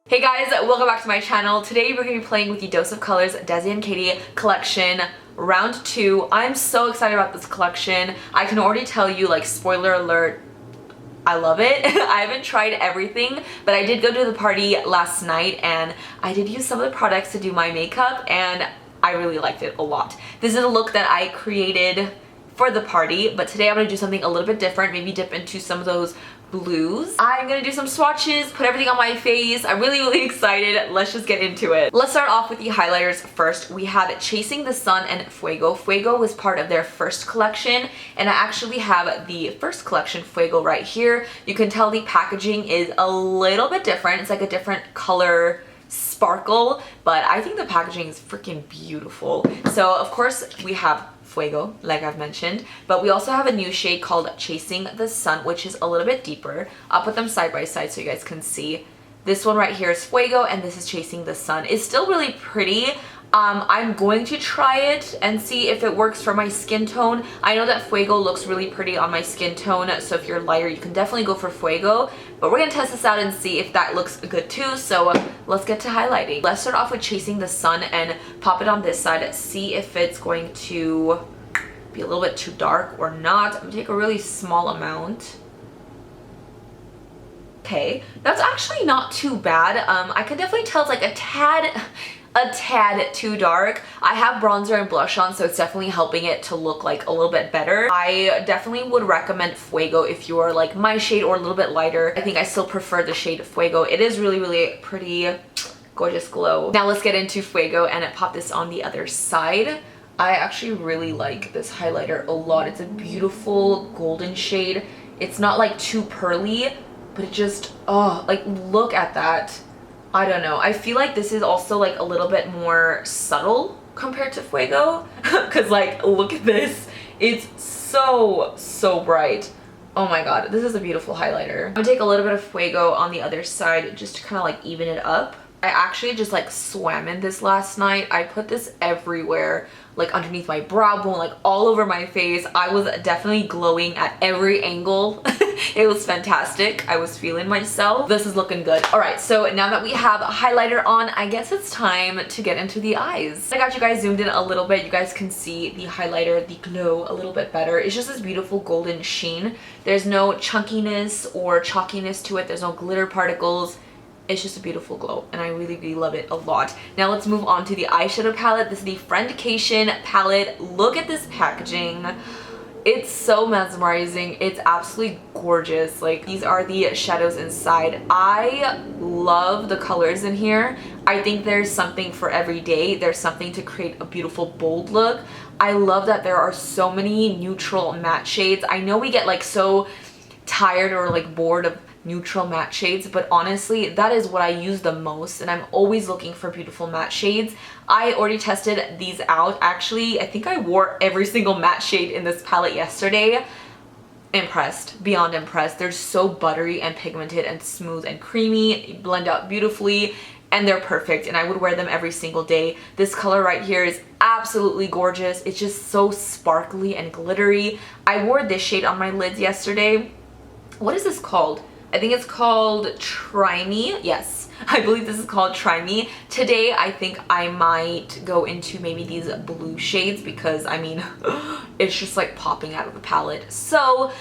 Hey guys, welcome back to my channel. Today we're going to be playing with the Dose of Colors Desi Katy collection round 2. I'm so excited about this collection. I can already tell you, like, spoiler alert, I love it. I haven't tried everything, but I did go to the party last night and I did use some of the products to do my makeup and I really liked it a lot. This is a look that I created for the party, but today I'm going to do something a little bit different, maybe dip into some of those blues. I'm gonna do some swatches, put everything on my face. I'm really excited. Let's just get into it. Let's start off with the highlighters first. We have Chasing the Sun and Fuego. Fuego was part of their first collection, and I actually have the first collection, Fuego, right here. You can tell the packaging is a little bit different. It's like a different color sparkle, but I think the packaging is freaking beautiful. So of course we have Fuego, like I've mentioned, but we also have a new shade called Chasing the Sun, which is a little bit deeper. I'll put them side by side so you guys can see. This one right here is Fuego and this is Chasing the Sun. It's still really pretty. I'm going to try it and see if it works for my skin tone. I know that Fuego looks really pretty on my skin tone, so if you're lighter, you can definitely go for Fuego. But we're gonna test this out and see if that looks good too, so let's get to highlighting. Let's start off with Chasing the Sun and pop it on this side, see if it's going to be a little bit too dark or not. I'm gonna take a really small amount. Okay, that's actually not too bad. I can definitely tell it's like a tad too dark. I have bronzer and blush on, so it's definitely helping it to look like a little bit better. I definitely would recommend Fuego if you are like my shade or a little bit lighter. I think I still prefer the shade Fuego. It is really pretty, gorgeous glow. Now let's get into Fuego and pop this on the other side. I actually really like this highlighter a lot. It's a beautiful golden shade. It's not like too pearly, but it just, oh, like look at that. I don't know. I feel like this is also like a little bit more subtle compared to Fuego because like look at this. It's so bright. Oh my god, this is a beautiful highlighter. I'm gonna take a little bit of Fuego on the other side just to kind of like even it up. I actually just like swam in this last night. I put this everywhere, like underneath my brow bone, like all over my face. I was definitely glowing at every angle. It was fantastic. I was feeling myself. This is looking good. All right, so now that we have a highlighter on, I guess it's time to get into the eyes. I got you guys zoomed in a little bit. You guys can see the highlighter, the glow a little bit better. It's just this beautiful golden sheen. There's no chunkiness or chalkiness to it. There's no glitter particles. It's just a beautiful glow and I really love it a lot. Now let's move on to the eyeshadow palette. This is the FRIENDCATION palette. Look at this packaging. It's so mesmerizing. It's absolutely gorgeous. Like, these are the shadows inside. I love the colors in here. I think there's something for every day. There's something to create a beautiful bold look. I love that there are so many neutral matte shades. I know we get like so tired or like bored of neutral matte shades, but honestly that is what I use the most and I'm always looking for beautiful matte shades. I already tested these out. Actually, I think I wore every single matte shade in this palette yesterday. Impressed, beyond impressed. They're so buttery and pigmented and smooth and creamy, blend out beautifully, and they're perfect and I would wear them every single day. This color right here is absolutely gorgeous. It's just so sparkly and glittery. I wore this shade on my lids yesterday. What is this called? I think it's called Try Me. Yes, I believe this is called Try Me. Today, I think I might go into maybe these blue shades because, I mean, it's just like popping out of the palette. So,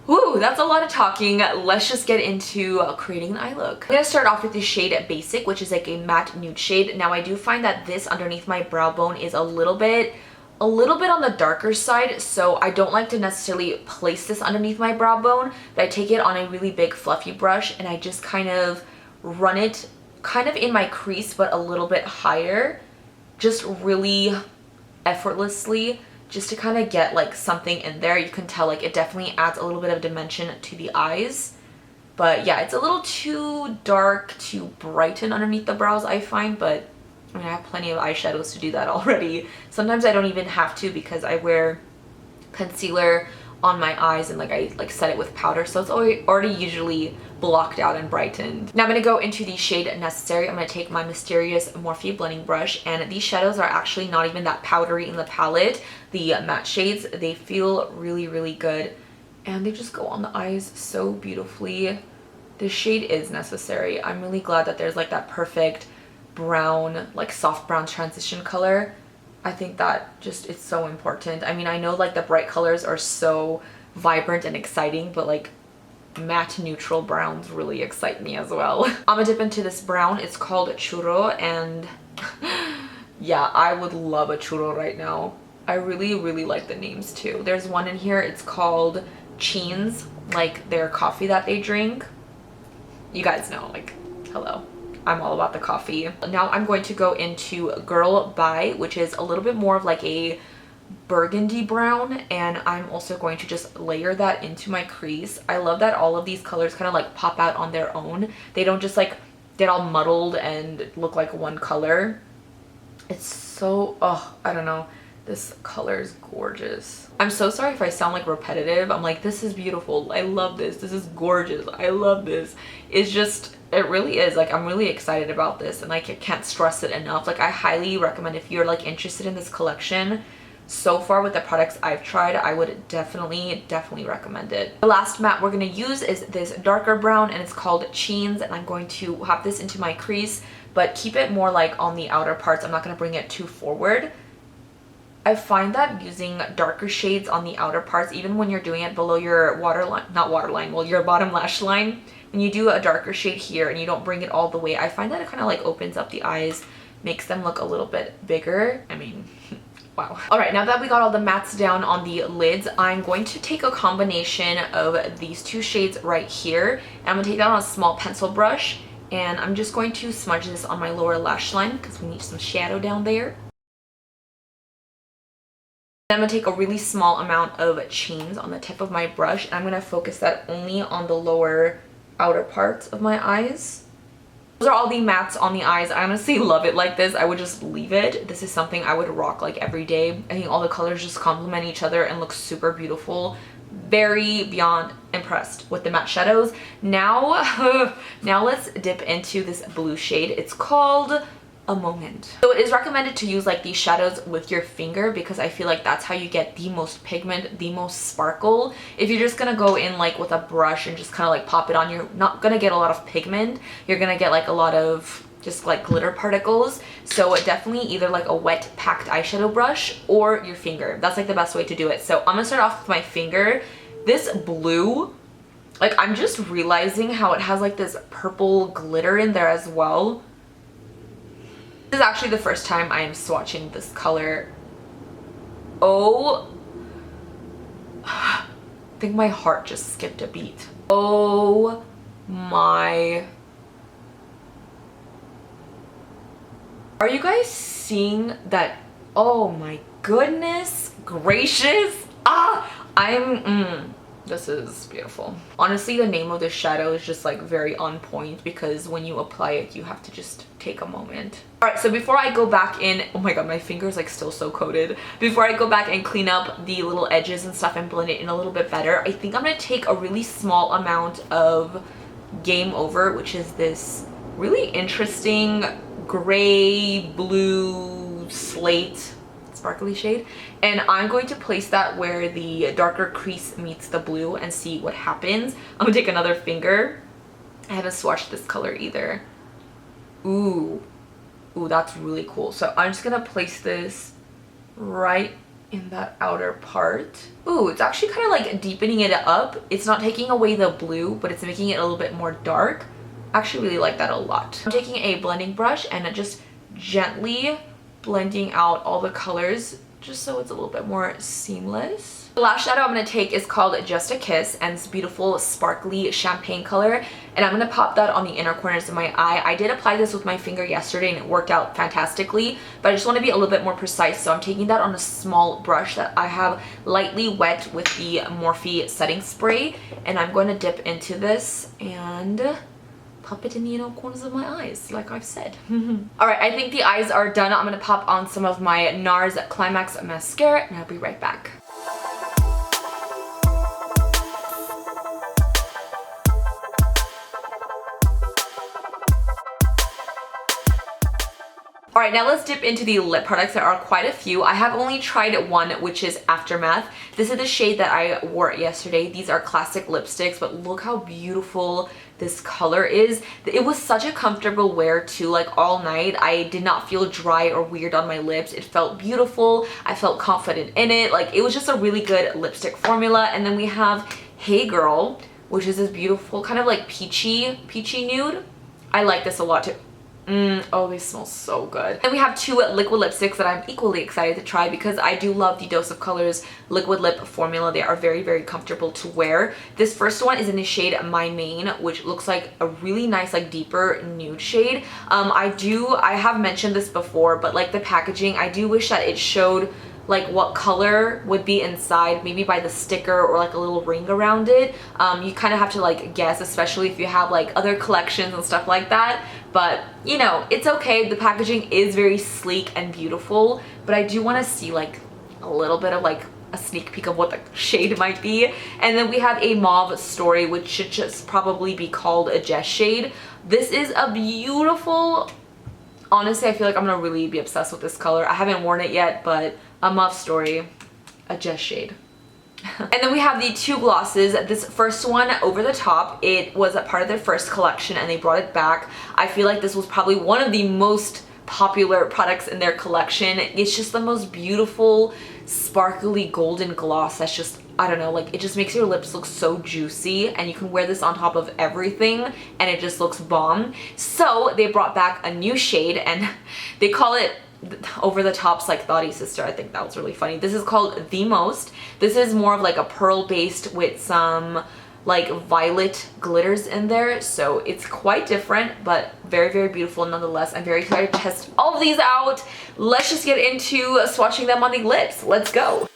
woo, that's a lot of talking. Let's just get into creating an eye look. I'm gonna start off with the shade Basic, which is like a matte nude shade. Now, I do find that this underneath my brow bone is a little bit on the darker side, so I don't like to necessarily place this underneath my brow bone, but I take it on a really big fluffy brush and I just kind of run it kind of in my crease but a little bit higher, just really effortlessly, just to kind of get like something in there. You can tell like it definitely adds a little bit of dimension to the eyes. But yeah, it's a little too dark to brighten underneath the brows, I find, but I mean, I have plenty of eyeshadows to do that already. Sometimes I don't even have to because I wear concealer on my eyes and like I like set it with powder, so it's already usually blocked out and brightened. Now I'm going to go into the shade Necessary. I'm going to take my Mysterious Morphe blending brush, and these shadows are actually not even that powdery in the palette. The matte shades, they feel really good and they just go on the eyes so beautifully. this shade is necessary. I'm really glad that there's like that perfect brown, like soft brown transition color. I think that just it's so important. I mean, I know like the bright colors are so vibrant and exciting, but like matte neutral browns really excite me as well. I'm gonna dip into this brown. It's called Churro, and yeah, I would love a churro right now. I really like the names too. There's one in here, it's called Cheens, like their coffee that they drink. You guys know, like, hello. I'm all about the coffee. Now I'm going to go into Girl Bye, which is a little bit more of like a burgundy brown, and I'm also going to just layer that into my crease. I love that all of these colors kind of like pop out on their own. They don't just like get all muddled and look like one color. It's so, oh, I don't know. This color is gorgeous. I'm so sorry if I sound like repetitive. I'm like, this is beautiful. I love this. This is gorgeous. I love this. It's just, it really is. Like, I'm really excited about this, and like, I can't stress it enough. Like, I highly recommend if you're like interested in this collection. So far with the products I've tried, I would definitely recommend it. The last matte we're going to use is this darker brown, and it's called Cheens, and I'm going to have this into my crease, but keep it more like on the outer parts. I'm not going to bring it too forward. I find that using darker shades on the outer parts, even when you're doing it below your waterline, not waterline, well, your bottom lash line, when you do a darker shade here and you don't bring it all the way, I find that it kind of like opens up the eyes, makes them look a little bit bigger. I mean, wow. All right, now that we got all the mattes down on the lids, I'm going to take a combination of these two shades right here, and I'm gonna take that on a small pencil brush, and I'm just going to smudge this on my lower lash line because we need some shadow down there. I'm going to take a really small amount of Cheens on the tip of my brush, and I'm going to focus that only on the lower outer parts of my eyes. Those are all the mattes on the eyes. I honestly love it like this. I would just leave it. This is something I would rock like every day. I think all the colors just complement each other and look super beautiful. Very beyond impressed with the matte shadows. Now, now let's dip into this blue shade. It's called A Moment. So it is recommended to use like these shadows with your finger because I feel like that's how you get the most pigment, the most sparkle. If you're just gonna go in like with a brush and just kind of like pop it on, you're not gonna get a lot of pigment. You're gonna get like a lot of just like glitter particles. So definitely either like a wet packed eyeshadow brush or your finger. That's like the best way to do it. So I'm gonna start off with my finger. This blue, like I'm just realizing how it has like this purple glitter in there as well. This is actually the first time I am swatching this color. Oh, I think my heart just skipped a beat. Oh my. Are you guys seeing that? Oh my goodness gracious. This is beautiful. Honestly, the name of this shadow is just like very on point because when you apply it, you have to just take a moment. All right, so before I go back in, oh my god, my finger is like still so coated. Before I go back and clean up the little edges and stuff and blend it in a little bit better, I think I'm gonna take a really small amount of Game Over, which is this really interesting gray, blue, slate, sparkly shade, and I'm going to place that where the darker crease meets the blue and see what happens. I'm gonna take another finger. I haven't swatched this color either. Ooh, that's really cool. So I'm just gonna place this right in that outer part. Ooh, it's actually kind of like deepening it up. It's not taking away the blue, but it's making it a little bit more dark. I actually really like that a lot. I'm taking a blending brush and just gently blending out all the colors just so it's a little bit more seamless. The last shadow I'm going to take is called Just a Kiss, and it's beautiful sparkly champagne color, and I'm going to pop that on the inner corners of my eye. I did apply this with my finger yesterday and it worked out fantastically, but I just want to be a little bit more precise, so I'm taking that on a small brush that I have lightly wet with the Morphe setting spray, and I'm going to dip into this and pop it in the inner corners of my eyes, like I've said. Alright, I think the eyes are done. I'm going to pop on some of my NARS Climax mascara, and I'll be right back. Alright, now let's dip into the lip products. There are quite a few. I have only tried one, which is Aftermath. This is the shade that I wore yesterday. These are classic lipsticks, but look how beautiful this color is. It was such a comfortable wear too, like all night. I did not feel dry or weird on my lips. It felt beautiful. I felt confident in it. Like, it was just a really good lipstick formula. And then we have Hey Girl, which is this beautiful kind of like peachy nude. I like this a lot too. Oh, they smell so good. And we have two liquid lipsticks that I'm equally excited to try because I do love the Dose of Colors liquid lip formula. They are very, very comfortable to wear. This first one is in the shade My Main, which looks like a really nice, like, deeper nude shade. I have mentioned this before, but like the packaging, I do wish that it showed like what color would be inside, maybe by the sticker or like a little ring around it. You kind of have to like guess, especially if you have like other collections and stuff like that. But you know, it's okay. The packaging is very sleek and beautiful, but I do want to see like a little bit of like a sneak peek of what the shade might be. And then we have a Mauve Story, which should just probably be called a Jess shade. This is a beautiful, honestly, I feel like I'm gonna really be obsessed with this color. I haven't worn it yet, but a Mauve Story, a Jess shade. And then we have the two glosses. This first one, Over the Top, it was a part of their first collection and they brought it back. I feel like this was probably one of the most popular products in their collection. It's just the most beautiful, sparkly golden gloss that's just, I don't know, like, it just makes your lips look so juicy, and you can wear this on top of everything and it just looks bomb. So they brought back a new shade and they call it Over the Top's like Thoughty Sister. I think that was really funny. This is called The Most. This is more of like a pearl based with some like violet glitters in there, so it's quite different but very, very beautiful nonetheless. I'm very excited to test all of these out. Let's just get into swatching them on the lips. Let's go.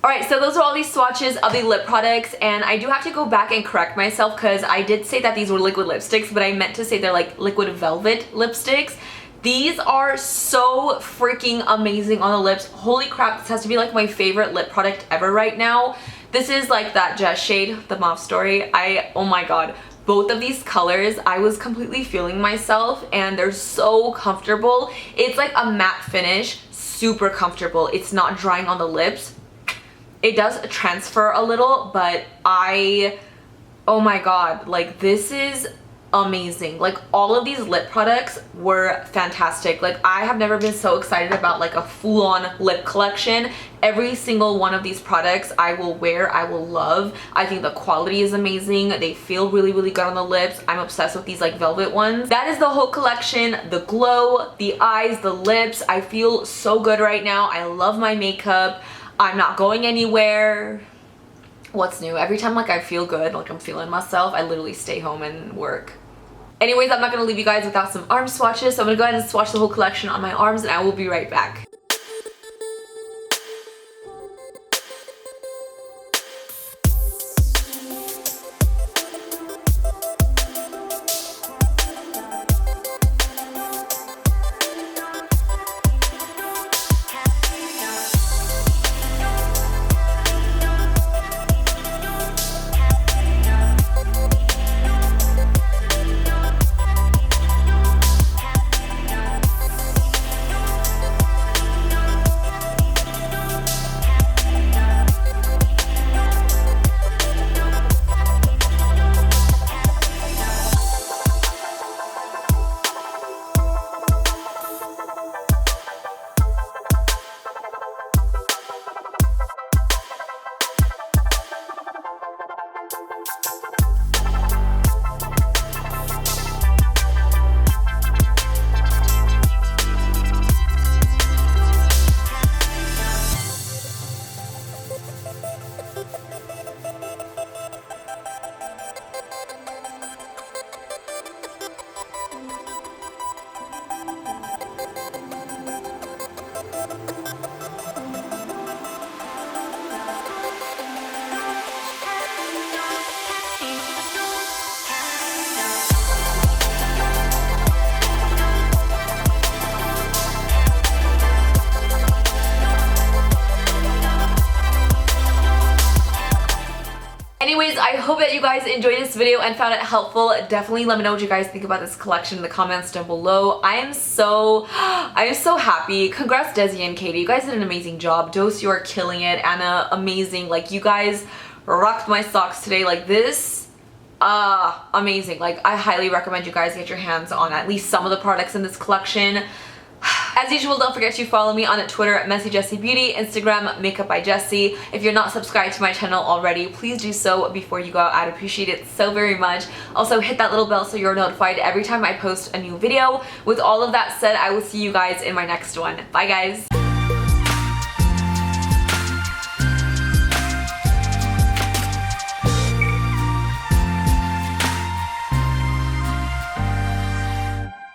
Alright, so those are all these swatches of the lip products, and I do have to go back and correct myself because I did say that these were liquid lipsticks, but I meant to say they're like liquid velvet lipsticks. These are so freaking amazing on the lips. Holy crap, this has to be like my favorite lip product ever right now. This is like that Jess shade, the Mauve Story. Oh my god. Both of these colors, I was completely feeling myself and they're so comfortable. It's like a matte finish, super comfortable. It's not drying on the lips. It does transfer a little, but oh my god, like this is amazing. Like all of these lip products were fantastic. Like I have never been so excited about like a full-on lip collection. Every single one of these products I will wear, I will love. I think the quality is amazing. They feel really, really good on the lips. I'm obsessed with these like velvet ones. That is the whole collection. The glow, the eyes, the lips. I feel so good right now. I love my makeup. I'm not going anywhere. What's new? Every time like I feel good, like I'm feeling myself, I literally stay home and work. Anyways, I'm not gonna leave you guys without some arm swatches, so I'm gonna go ahead and swatch the whole collection on my arms and I will be right back. Anyways, I hope that you guys enjoyed this video and found it helpful. Definitely let me know what you guys think about this collection in the comments down below. I am so happy. Congrats Desi and Katy. You guys did an amazing job. Dose, you are killing it. Anna, amazing. Like, you guys rocked my socks today. Like, this, amazing. Like, I highly recommend you guys get your hands on at least some of the products in this collection. As usual, don't forget to follow me on Twitter at mesijesibeauty, Instagram Makeup by Jesi. If you're not subscribed to my channel already, please do so before you go out. I'd appreciate it so very much. Also, hit that little bell so you're notified every time I post a new video. With all of that said, I will see you guys in my next one. Bye guys!